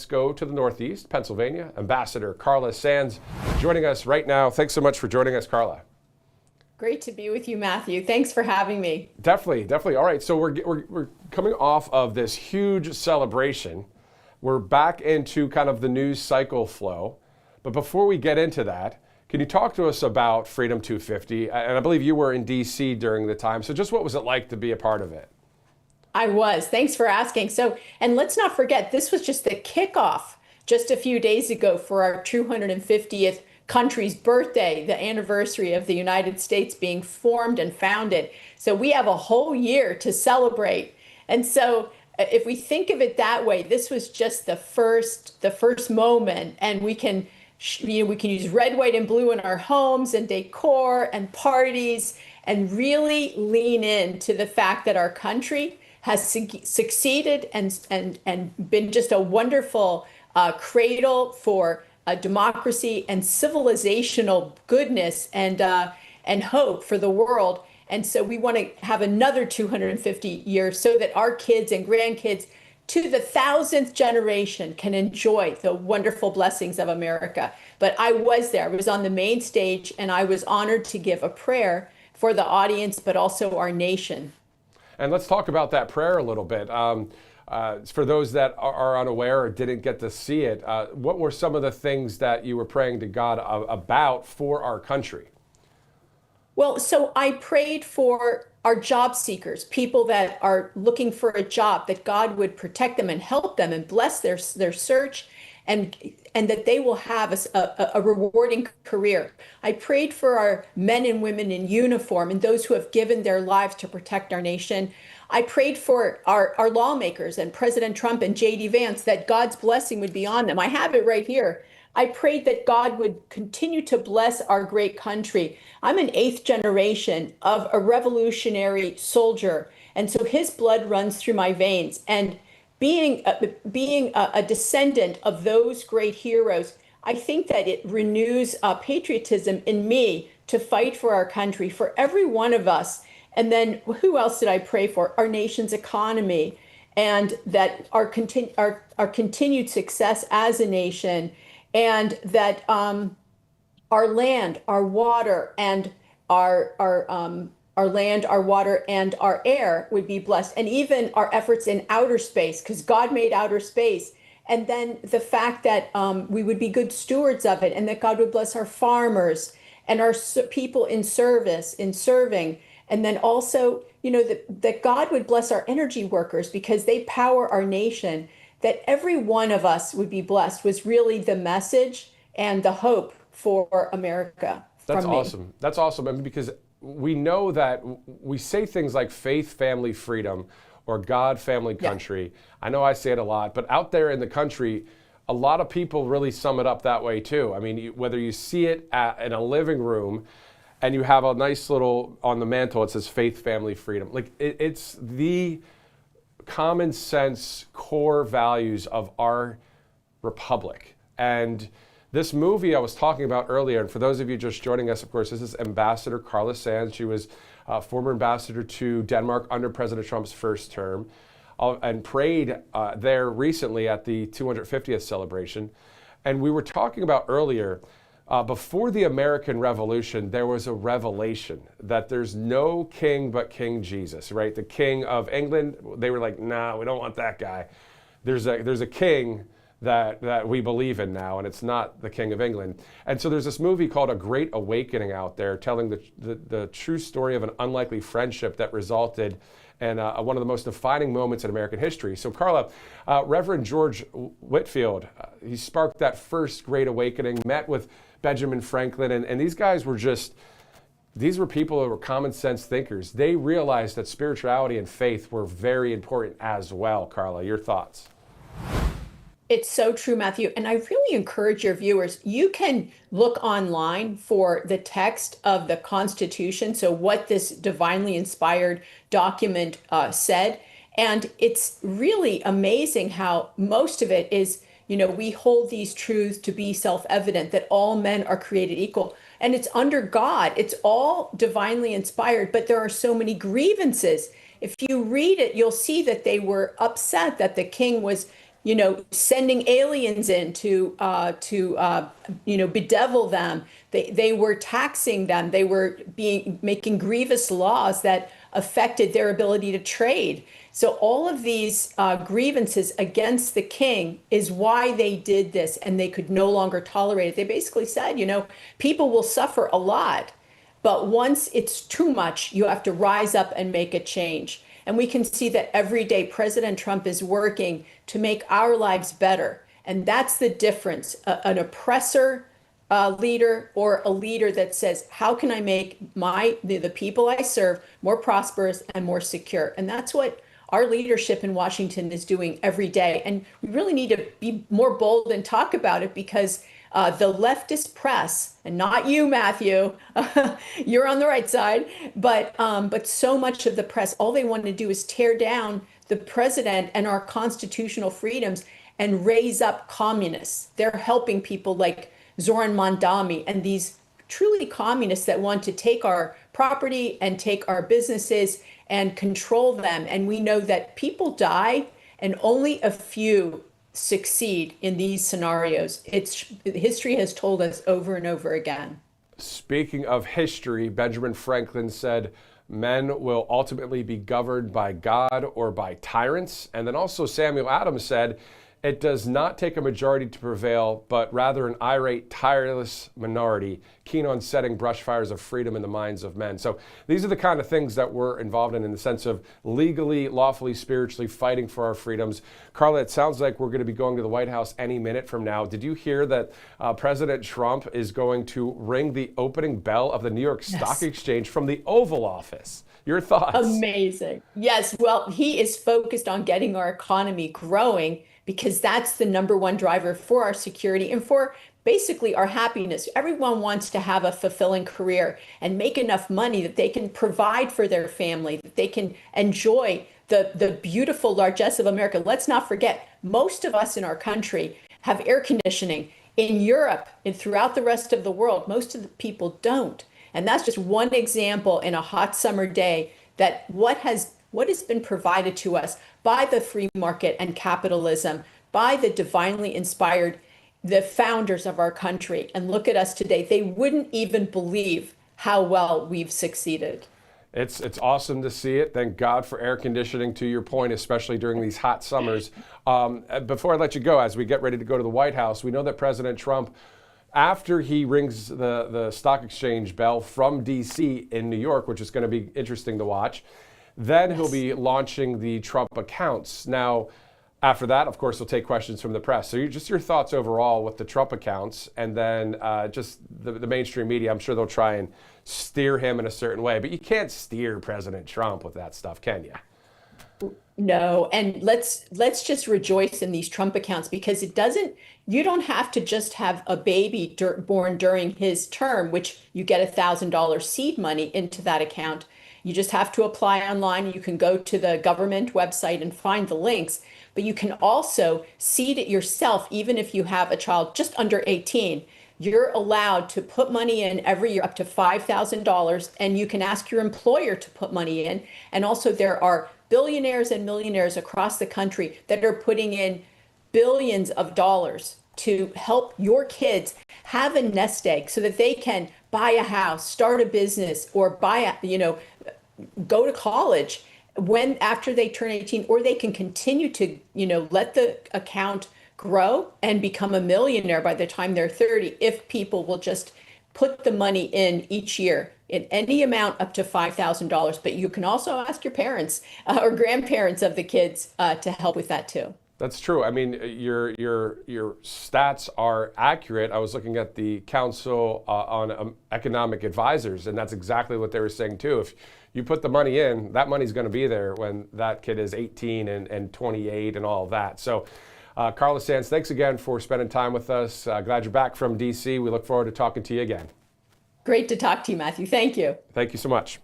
let's go to the Northeast, Pennsylvania. Ambassador Carla Sands joining us right now. Thanks so much for joining us, Carla. Great to be with you, Matthew. Thanks for having me. Definitely. All right, so we're coming off of this huge celebration. We're back into kind of the news cycle flow. But before we get into that, can you talk to us about Freedom 250? And I believe you were in D.C. during the time. So just what was it like to be a part of it? I was. Thanks for asking. And let's not forget, this was just the kickoff just a few days ago for our 250th country's birthday, the anniversary of the United States being formed and founded. So we have a whole year to celebrate. And so if we think of it that way, this was just the first moment, and we can use red, white, and blue in our homes and decor and parties and really lean into the fact that our country has succeeded and been just a wonderful cradle for democracy and civilizational goodness and hope for the world. And so we want to have another 250 years so that our kids and grandkids to the 1000th generation can enjoy the wonderful blessings of America. But I was there. I was on the main stage, and I was honored to give a prayer for the audience, but also our nation. And let's talk about that prayer a little bit. For those that are unaware or didn't get to see it, what were some of the things that you were praying to God about for our country? Well, so I prayed for our job seekers, people that are looking for a job, that God would protect them and help them and bless their search, and that they will have a rewarding career. I prayed for our men and women in uniform and those who have given their lives to protect our nation. I prayed for our lawmakers and President Trump and J.D. Vance, that God's blessing would be on them. I have it right here. I prayed that God would continue to bless our great country. I'm an 8th generation of a revolutionary soldier, and so his blood runs through my veins. And being a descendant of those great heroes, I think that it renews patriotism in me to fight for our country, for every one of us. And then who else did I pray for? Our nation's economy, and that our continued success as a nation, and that our land, our water, and our land, our water, and our air would be blessed, and even our efforts in outer space, because God made outer space. And then the fact that we would be good stewards of it, and that God would bless our farmers and our people in service, in serving. And then also, that God would bless our energy workers because they power our nation, that every one of us would be blessed was really the message and the hope for America. That's awesome. That's awesome. I mean, because we know that we say things like faith, family, freedom, or God, family, country. Yeah. I know I say it a lot, but out there in the country, a lot of people really sum it up that way too. I mean, whether you see it in a living room and you have a nice little, on the mantle, it says faith, family, freedom. Like it's the common sense core values of our republic. And this movie I was talking about earlier, and for those of you just joining us, of course, this is Ambassador Carla Sands. She was former ambassador to Denmark under President Trump's first term, and prayed there recently at the 250th celebration. And we were talking about earlier, before the American Revolution, there was a revelation that there's no king but King Jesus, right? The King of England, they were like, nah, we don't want that guy. There's a king that we believe in now, and it's not the King of England. And so there's this movie called A Great Awakening out there, telling the true story of an unlikely friendship that resulted in one of the most defining moments in American history. So Carla, Reverend George Whitefield, he sparked that first Great Awakening, met with Benjamin Franklin, and these guys were these were people who were common sense thinkers. They realized that spirituality and faith were very important as well. Carla, your thoughts? It's so true, Matthew. And I really encourage your viewers, you can look online for the text of the Constitution, so what this divinely inspired document said. And it's really amazing how most of it is, we hold these truths to be self-evident, that all men are created equal. And it's under God. It's all divinely inspired, but there are so many grievances. If you read it, you'll see that they were upset that the king was sending aliens in to bedevil them. They were taxing them. They were making grievous laws that affected their ability to trade. So all of these grievances against the king is why they did this, and they could no longer tolerate it. They basically said, people will suffer a lot, but once it's too much, you have to rise up and make a change. And we can see that every day President Trump is working to make our lives better. And that's the difference. An oppressor leader, or a leader that says, how can I make the people I serve more prosperous and more secure? And that's what our leadership in Washington is doing every day. And we really need to be more bold and talk about it, because the leftist press, and not you, Matthew, you're on the right side, but so much of the press, all they want to do is tear down the president and our constitutional freedoms and raise up communists. They're helping people like Zoran Mondami and these truly communists that want to take our property and take our businesses and control them. And we know that people die and only a few succeed in these scenarios. History has told us over and over again. Speaking of history, Benjamin Franklin said, men will ultimately be governed by God or by tyrants. And then also Samuel Adams said, it does not take a majority to prevail, but rather an irate, tireless minority, keen on setting brush fires of freedom in the minds of men. So these are the kind of things that we're involved in the sense of legally, lawfully, spiritually fighting for our freedoms. Carla, it sounds like we're going to be going to the White House any minute from now. Did you hear that President Trump is going to ring the opening bell of the New York Stock Exchange from the Oval Office? Your thoughts? Amazing. Yes, well, he is focused on getting our economy growing, because that's the number one driver for our security and for basically our happiness. Everyone wants to have a fulfilling career and make enough money that they can provide for their family, that they can enjoy the beautiful largesse of America. Let's not forget, most of us in our country have air conditioning. In Europe and throughout the rest of the world, most of the people don't. And that's just one example in a hot summer day that what has been provided to us by the free market and capitalism, by the divinely inspired, the founders of our country. And look at us today. They wouldn't even believe how well we've succeeded. It's awesome to see it. Thank God for air conditioning, to your point, especially during these hot summers. Before I let you go, as we get ready to go to the White House, we know that President Trump, after he rings the stock exchange bell from D.C. in New York, which is going to be interesting to watch, then he'll be launching the Trump accounts. Now, after that, of course, he'll take questions from the press. So just your thoughts overall with the Trump accounts, and then just the mainstream media. I'm sure they'll try and steer him in a certain way, but you can't steer President Trump with that stuff, can you? No, and let's just rejoice in these Trump accounts, because you don't have to just have a baby born during his term, which you get $1,000 seed money into that account. You just have to apply online. You can go to the government website and find the links, but you can also seed it yourself. Even if you have a child just under 18, you're allowed to put money in every year up to $5,000, and you can ask your employer to put money in. And also there are billionaires and millionaires across the country that are putting in billions of dollars to help your kids have a nest egg so that they can buy a house, start a business, or go to college after they turn 18, or they can continue to, let the account grow and become a millionaire by the time they're 30, if people will just put the money in each year in any amount up to $5,000. But you can also ask your parents or grandparents of the kids to help with that too. That's true. I mean, your stats are accurate. I was looking at the Council on Economic Advisors, and that's exactly what they were saying too. If you put the money in, that money's going to be there when that kid is 18 and 28 and all of that. So, Carla Sands, thanks again for spending time with us. Glad you're back from D.C. We look forward to talking to you again. Great to talk to you, Matthew. Thank you. Thank you so much.